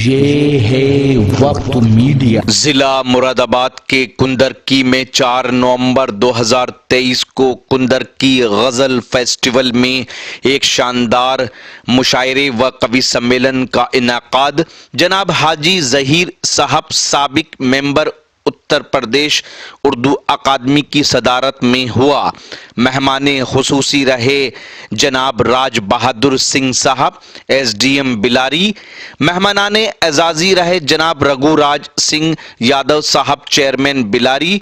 یہ ہے وقت میڈیا۔ ضلع مراد آباد کے کندرکی میں 4 نومبر 2023 کو کندرکی غزل فیسٹیول میں ایک شاندار مشاعرے و قوی سمیلن کا انعقاد جناب حاجی ظہیر صاحب سابق ممبر اتر پردیش اردو اکادمی کی صدارت میں ہوا۔ مہمان خصوصی رہے جناب راج بہادر سنگھ صاحب ایس ڈی ایم بلاری۔ مہمانان اعزازی رہے جناب رگھو راج سنگھ یادو صاحب چیئرمین بلاری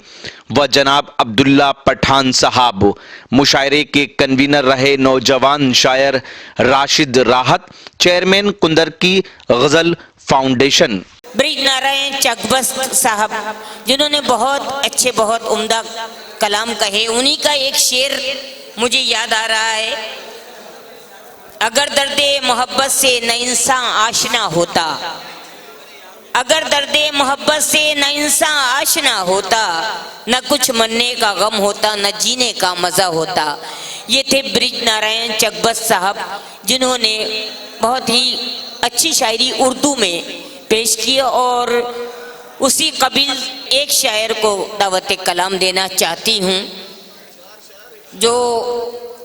و جناب عبداللہ پٹھان صاحب۔ مشاعرے کے کنوینر رہے نوجوان شاعر راشد راحت چیئرمین کندرکی غزل فاؤنڈیشن۔ برج نارائن چکبست صاحب جنہوں نے بہت اچھے بہت عمدہ کلام کہے، انہی کا ایک شعر مجھے یاد آ رہا ہے۔ اگر درد محبت سے نہ انسان آشنا ہوتا، اگر درد محبت سے نہ انسان آشنا ہوتا، نہ کچھ مرنے کا غم ہوتا، نہ جینے کا مزہ ہوتا۔ یہ تھے برج نارائن چکبست صاحب جنہوں نے بہت ہی اچھی شاعری اردو میں پیش کی، اور اسی قبیل ایک شاعر کو دعوت کلام دینا چاہتی ہوں جو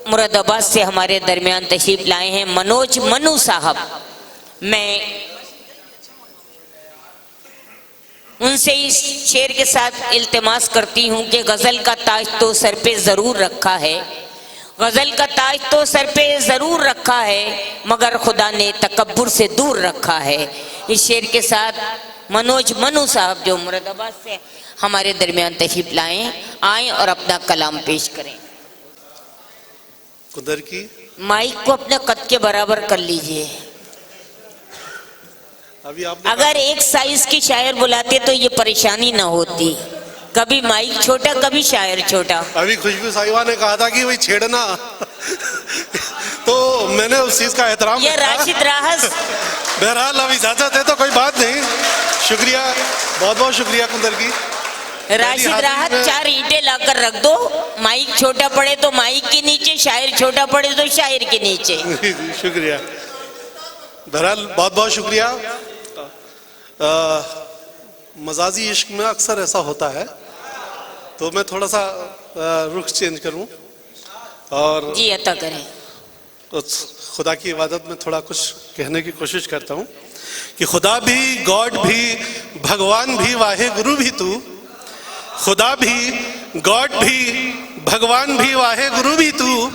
مراد آباد سے ہمارے درمیان تشریف لائے ہیں، منوج منو صاحب۔ میں ان سے اس شعر کے ساتھ التماس کرتی ہوں کہ غزل کا تاج تو سر پہ ضرور رکھا ہے، غزل کا تاج تو سر پہ ضرور رکھا ہے، مگر خدا نے تکبر سے دور رکھا ہے۔ اس شعر کے ساتھ منوج منو صاحب جو مراد آباد سے ہمارے درمیان تشریف لائیں، آئیں اور اپنا کلام پیش کریں۔ کندرکی مائک کو اپنے قد کے برابر کر لیجئے۔ اگر ایک سائز کی شاعر بلاتے تو یہ پریشانی نہ ہوتی، کبھی مائک چھوٹا کبھی شاعر چھوٹا۔ ابھی خوشبو صاحبہ نے کہا تھا کہ وہی چھیڑنا تو میں نے اس چیز کا احترام یہ راشد راحت بہرحال اب اجازت ہے تو کوئی بات نہیں۔ شکریہ، بہت بہت شکریہ کندرکی۔ راشد راحت 4 اینٹیں لا کر رکھ دو، مائک چھوٹا پڑے تو مائک کے نیچے، شاعر چھوٹا پڑے تو شاعر کے نیچے۔ شکریہ، بہرحال بہت بہت شکریہ۔ مزاجی عشق میں اکثر ایسا ہوتا ہے، تو میں تھوڑا سا رخ چینج کروں اور جی عطا کریں۔ خدا کی عبادت میں تھوڑا کچھ کہنے کی کوشش کرتا ہوں کہ خدا بھی، گاڈ بھی، بھگوان بھی، واحے گرو بھی تو، خدا بھی، گاڈ بھی، بھگوان بھی، واحے گرو بھی تو،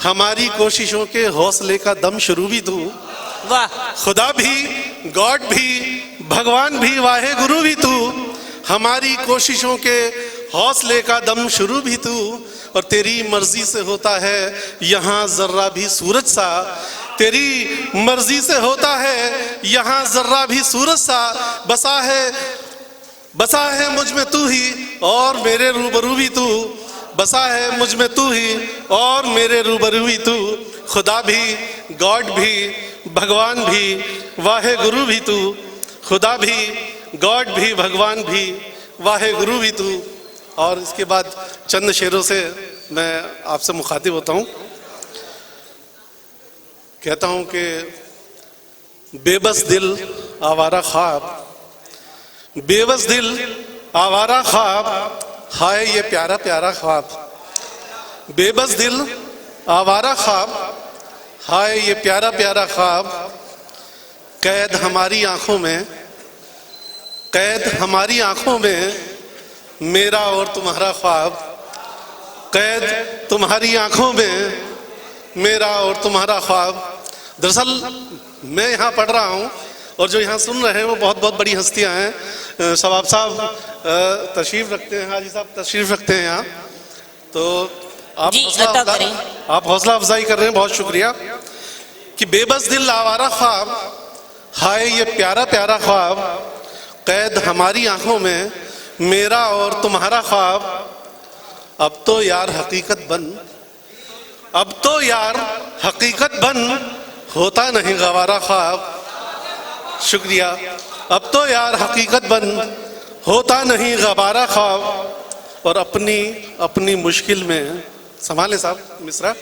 ہماری کوششوں کے حوصلے کا دم شروع بھی تو۔ واہ! خدا بھی، گاڈ بھی، بھگوان بھی، واحے گرو بھی تو، ہماری کوششوں کے حوصلے کا دم شروع بھی تو، اور تیری مرضی سے ہوتا ہے یہاں ذرہ بھی سورج سا، تیری مرضی سے ہوتا ہے یہاں ذرہ بھی سورج سا، بسا ہے مجھ میں تو ہی اور میرے روبرو بھی تو، بسا ہے مجھ میں تو ہی اور میرے روبرو بھی تو، خدا بھی، گاڈ بھی، بھگوان بھی، واحے گرو بھی تو، خدا بھی، گاڈ بھی، بھگوان بھی، واحے گرو بھی تو۔ اور اس کے بعد چند شعروں سے میں آپ سے مخاطب ہوتا ہوں۔ کہتا ہوں کہ بے بس دل آوارہ خواب، بے بس دل آوارہ خواب، ہائے یہ پیارا پیارا خواب، بے بس دل آوارہ خواب، ہائے یہ پیارا پیارا خواب، قید ہماری آنکھوں میں، قید ہماری آنکھوں میں، میرا اور تمہارا خواب، قید تمہاری آنکھوں میں، میرا اور تمہارا خواب۔ دراصل میں یہاں پڑھ رہا ہوں اور جو یہاں سن رہے ہیں وہ بہت بہت بڑی ہستیاں ہیں۔ شباب صاحب تشریف رکھتے ہیں، حاجی صاحب تشریف رکھتے ہیں یہاں، تو آپ حوصلہ افزائی کر رہے ہیں، بہت شکریہ۔ کہ بے بس دل آوارہ خواب، ہائے یہ پیارا پیارا خواب، قید ہماری آنکھوں میں، میرا اور تمہارا خواب، اب تو یار حقیقت بن، اب تو یار حقیقت بن، ہوتا نہیں گوارا خواب۔ شکریہ۔ اب تو یار حقیقت بن، ہوتا نہیں گوارا خواب، اور اپنی مشکل میں، سنبھالیں صاحب مصرع،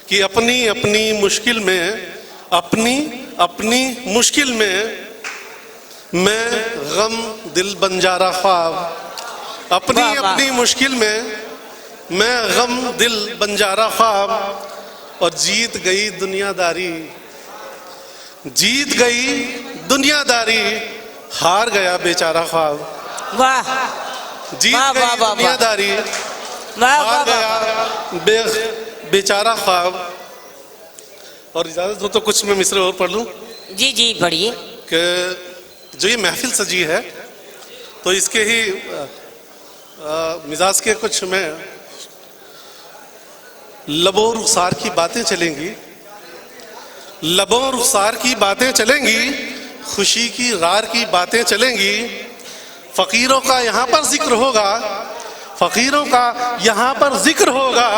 کہ اپنی مشکل میں، اپنی مشکل میں میں غم دل بنجارا خواب، اپنی واہ واہ۔ اپنی مشکل میں میں غم دل بنجارا خواب، اور جیت گئی دنیا داری، جیت گئی دنیا داری، ہار گیا بیچارہ خواب، واہ جیت واہ گئی واہ واہ دنیا واہ۔ داری، واہ ہار واہ واہ۔ گیا بیچارہ خواب۔ اور اجازت ہو تو کچھ میں مصرے اور پڑھ لوں جی جی پڑھیے۔ کہ جو یہ محفل سجی ہے تو اس کے ہی مزاج کے کچھ میں لبوں رخسار کی باتیں چلیں گی، لبوں رخسار کی باتیں چلیں گی، خوشی کی رار کی باتیں چلیں گی، فقیروں کا یہاں پر ذکر ہوگا، فقیروں کا یہاں پر ذکر ہوگا،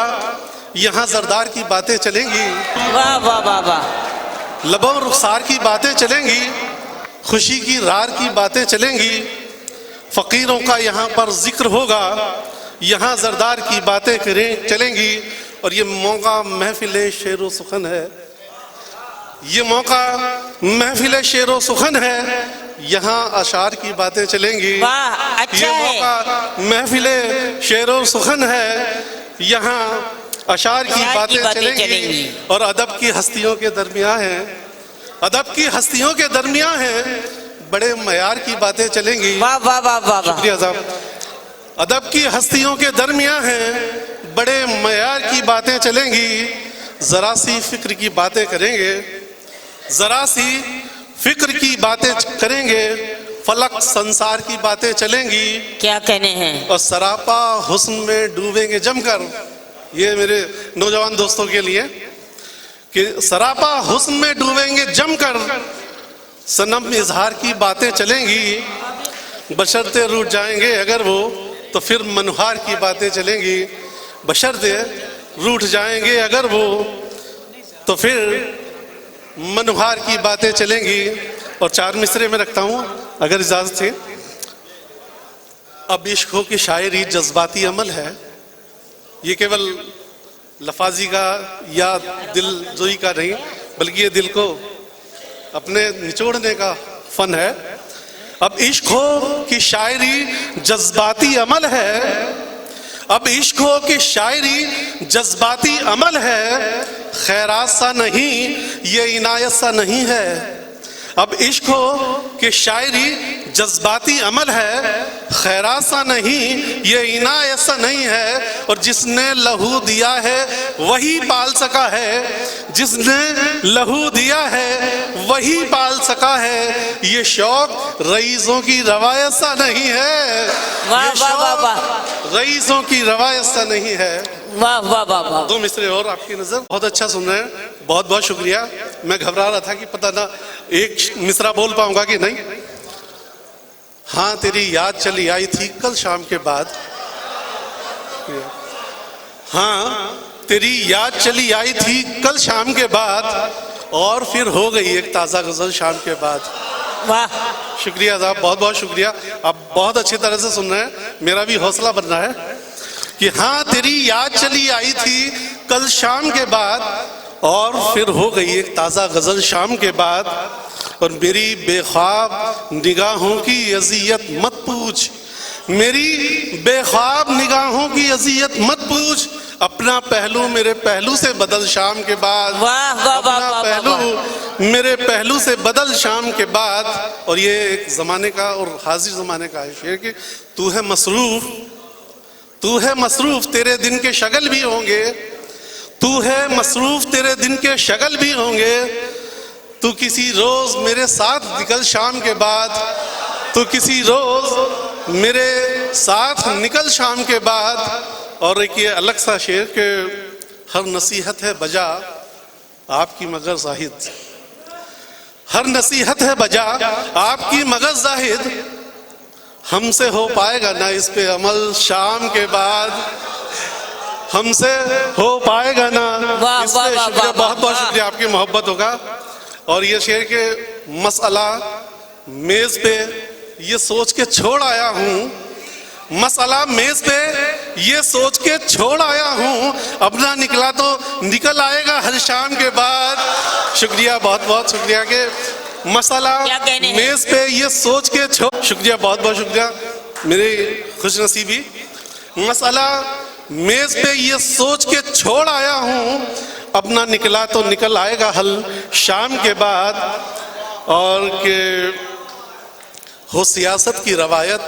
یہاں زردار کی باتیں چلیں گی، واہ واہ واہ واہ۔ لبوں رخسار کی باتیں چلیں گی، خوشی کی رار کی باتیں چلیں گی، فقیروں کا یہاں پر ذکر ہوگا، یہاں زردار کی باتیں چلیں گی۔ اور یہ موقع محفل شعر و سخن ہے، یہ موقع محفل شعر و سخن ہے، یہاں اشعار کی باتیں چلیں گی۔ واہ اچھا یہ ہے۔ موقع محفل شعر و سخن ہے، یہاں اشعار کی باتیں چلیں گی، اور ادب کی ہستیوں کے درمیان ہیں، ادب کی ہستیوں کے درمیان ہیں، بڑے معیار کی باتیں چلیں گی۔ واہ واہ واہ واہ واہ۔ شکریہ صاحب۔ ادب کی ہستیوں کے درمیان ہیں، بڑے معیار کی باتیں چلیں گی، ذرا سی فکر کی باتیں کریں گے، ذرا سی فکر کی باتیں کریں گے، فلک سنسار کی باتیں چلیں گی، کیا کہنے ہیں؟ اور سراپا حسن میں ڈوبیں گے جم کر۔ یہ میرے نوجوان دوستوں کے لیے کہ سراپا حسن میں ڈوبیں گے جم کر، صنم اظہار کی باتیں چلیں گی، بشرطے روٹ جائیں گے اگر وہ تو پھر منہار کی باتیں چلیں گی، بشرطے روٹ جائیں گے اگر وہ تو پھر منہار کی باتیں چلیں گی۔ اور چار مصرے میں رکھتا ہوں اگر اجازت ہے۔ اب عشق ہو کی شاعری جذباتی عمل ہے، یہ کیول لفاظی کا یا دل جوئی کا نہیں بلکہ یہ دل کو اپنے نچوڑنے کا فن ہے۔ اب عشق ہو کی شاعری جذباتی عمل ہے، اب عشق ہو کی شاعری جذباتی عمل ہے، خیرات سا نہیں یہ عنایت سا نہیں ہے۔ اب عشق ہو کہ شاعری جذباتی عمل ہے، خیرات سا نہیں یہ عنایت سا نہیں ہے، اور جس نے لہو دیا ہے وہی پال سکا ہے، جس نے لہو دیا ہے وہی پال سکا ہے، یہ شوق رئیسوں کی روایت سا نہیں ہے، واہ یہ واہ واہ واہ۔ شوق رئیسوں کی روایت سا نہیں ہے۔ واہ واہ واہ واہ۔ دو مصرے اور آپ کی نظر، بہت اچھا سن رہے ہیں، بہت بہت شکریہ۔ میں گھبرا رہا تھا کہ پتہ نہ ایک مصرع بول پاؤں گا کہ نہیں۔ ہاں تیری یاد چلی آئی تھی کل شام کے بعد، ہاں تیری یاد چلی آئی تھی کل شام کے بعد، اور پھر ہو گئی ایک تازہ غزل شام کے بعد۔ واہ شکریہ صاحب، بہت بہت شکریہ، آپ بہت اچھی طرح سے سن رہے ہیں، میرا بھی حوصلہ بن رہا ہے کہ ہاں تیری یاد چلی آئی تھی کل شام کے بعد، اور پھر ہو گئی ایک تازہ غزل شام کے بعد، اور میری بے خواب نگاہوں کی اذیت مت پوچھ، میری بے خواب نگاہوں کی اذیت مت پوچھ، اپنا پہلو میرے پہلو سے بدل شام کے بعد، واہ واہ واہ اپنا واہ پہلو میرے پہلو سے بدل شام کے بعد۔ اور یہ ایک زمانے کا اور حاضر زمانے کا ہے شعر کہ تو ہے مصروف، تو ہے مصروف تیرے دن کے شغل بھی ہوں گے، تو ہے مصروف تیرے دن کے شغل بھی ہوں گے، تو کسی روز میرے ساتھ نکل شام کے بعد، تو کسی روز میرے ساتھ نکل شام کے بعد۔ اور ایک یہ الگ سا شعر کہ ہر نصیحت ہے بجا آپ کی مگر زاہد، ہر نصیحت ہے بجا آپ کی مگر زاہد، ہم سے ہو پائے گا نہ اس پہ عمل شام کے بعد، ہم سے ہو پائے گا نا اس پہ۔ شکریہ، بہت بہت شکریہ، آپ کی محبت ہوگا۔ اور یہ شعر کے مسئلہ میز پہ یہ سوچ کے چھوڑ آیا ہوں، مسئلہ میز پہ یہ سوچ کے چھوڑ آیا ہوں، اب نہ نکلا تو نکل آئے گا ہر شام کے بعد۔ شکریہ، بہت بہت شکریہ کہ مسئلہ کیا کہنے ہیں؟ میز پہ یہ سوچ کے شکریہ، بہت بہت شکریہ میری خوش نصیبی. مسئلہ میز پہ یہ سوچ کے چھوڑ آیا ہوں، اپنا نکلا تو نکل آئے گا حل شام کے بعد. اور کہ ہو سیاست کی روایت،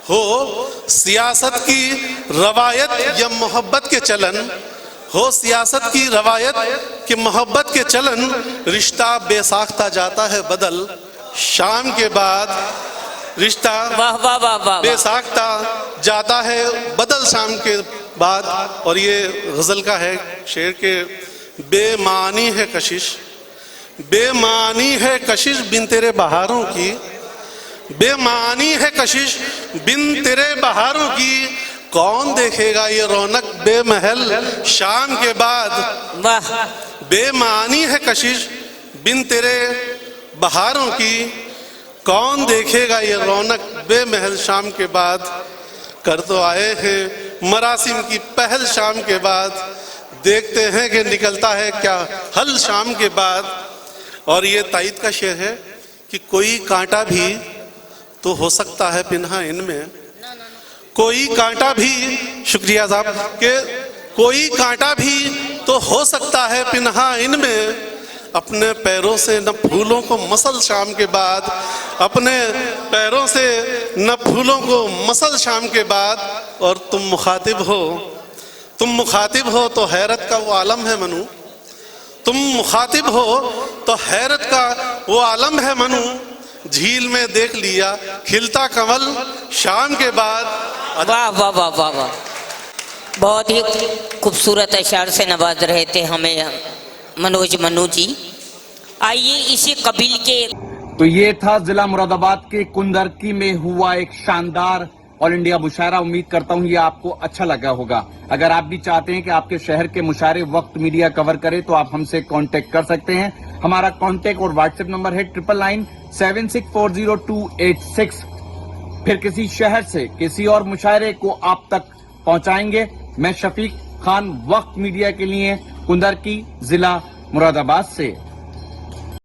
ہو سیاست کی روایت یا محبت کے چلن، ہو سیاست کی روایت کہ محبت کے چلن، رشتہ بے ساختہ جاتا ہے بدل شام کے بعد. رشتہ واہ واہ واہ واہ بے واہ. ساختہ جاتا ہے بدل شام کے بعد. اور یہ غزل کا ہے شعر کے بے معنی ہے کشش، بے معنی ہے کشش بن تیرے بہاروں کی، بے معنی ہے کشش بن تیرے بہاروں کی، کون دیکھے گا یہ رونق بے محل شام کے بعد. واہ بے معنی ہے کشش بن تیرے بہاروں کی، کون دیکھے گا یہ رونق بے محل شام کے بعد. کر تو آئے ہیں مراسم کی پہل شام کے بعد، دیکھتے ہیں کہ نکلتا ہے کیا حل شام کے بعد. اور یہ تائید کا شعر ہے کہ کوئی کانٹا بھی تو ہو سکتا ہے پنہا ان میں، کوئی کانٹا بھی، شکریہ صاحب، کہ کوئی کانٹا بھی تو ہو سکتا ہے پنہا ان میں، اپنے پیروں سے نہ پھولوں کو مسل شام کے بعد، اپنے پیروں سے نہ پھولوں کو مسل شام کے بعد. اور تم مخاطب ہو، تم مخاطب ہو تو حیرت کا وہ عالم ہے منو، تم مخاطب ہو تو حیرت کا وہ عالم ہے منو، جھیل میں دیکھ لیا کھلتا کمل شام کے بعد. واہ واہ واہ واہ واہ. بہت ہی خوبصورت اشعار سے نواز رہے تھے ہمیں منوج منو جی. آئیے اسی قبیل کے تو یہ تھا ضلع مراد آباد کے کندرکی میں ہوا ایک شاندار آل انڈیا مشاعرہ. امید کرتا ہوں یہ آپ کو اچھا لگا ہوگا. اگر آپ بھی چاہتے ہیں کہ آپ کے شہر کے مشاعرے وقت میڈیا کور کرے تو آپ ہم سے کانٹیکٹ کر سکتے ہیں. ہمارا کانٹیکٹ اور واٹس ایپ نمبر ہے 9997640286. پھر کسی شہر سے کسی اور مشاعرے کو آپ تک پہنچائیں گے. میں شفیق خان وقت میڈیا کے لیے کندرکی ضلع مراد آباد سے.